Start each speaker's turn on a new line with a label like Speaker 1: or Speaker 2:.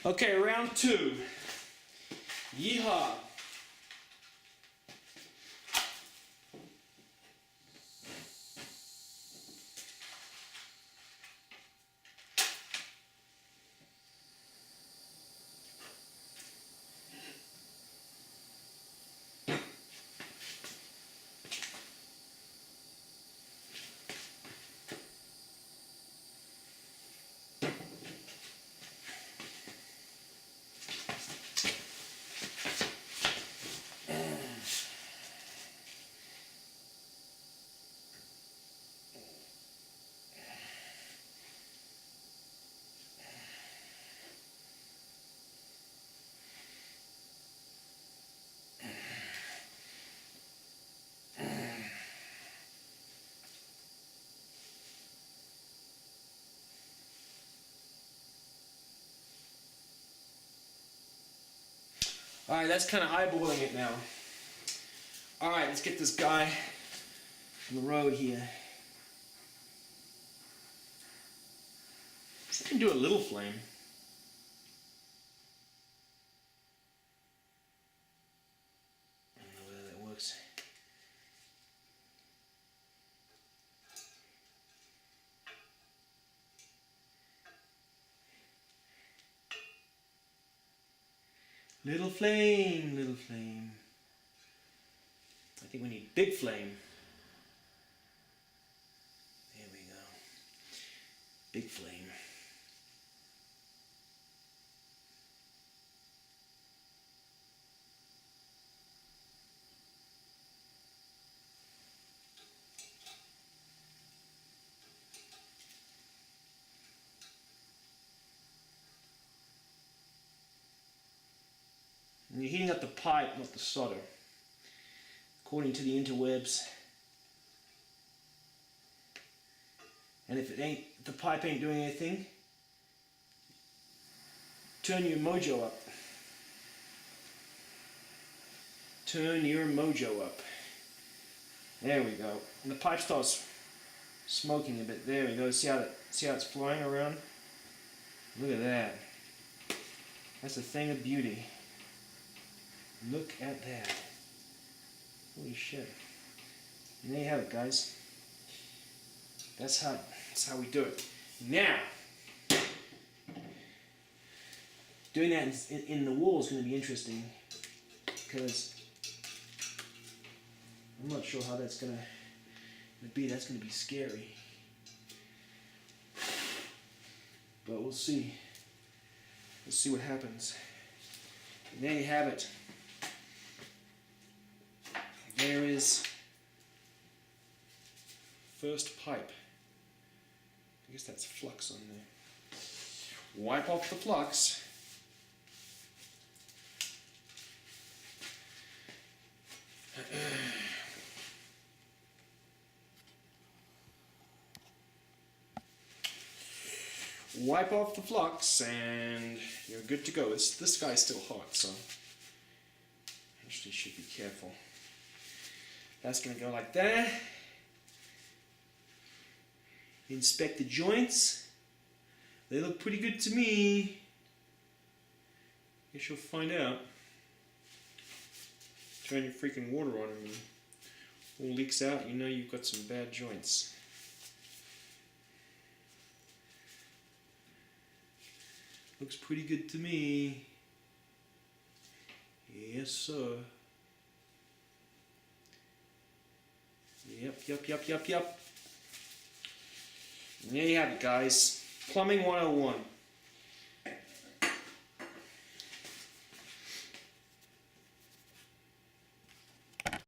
Speaker 1: Okay, round two. Yeehaw. Alright, that's kind of eyeballing it now. Alright, let's get this guy on the road here. So I can do a little flame. I don't know whether that works. Little flame, little flame. I think we need big flame. There we go. Big flame. And you're heating up the pipe, not the solder, according to the interwebs. And if the pipe ain't doing anything, turn your mojo up. Turn your mojo up. There we go. And the pipe starts smoking a bit. There we go. See how it's flying around? Look at that. That's a thing of beauty. Look at that. Holy shit. And there you have it, guys. That's how we do it. Now, doing that in the wall is going to be interesting, because I'm not sure how that's going to be. That's going to be scary. But we'll see. Let's see what happens. And there you have it. There is first pipe. I guess that's flux on there. Wipe off the flux. Wipe off the flux and you're good to go. This guy's still hot, so actually should be careful. That's going to go like that. Inspect the joints. They look pretty good to me. Guess you'll find out. Turn your freaking water on and all leaks out, you know you've got some bad joints. Looks pretty good to me. Yes, sir. Yep. And there you have it, guys. Plumbing 101.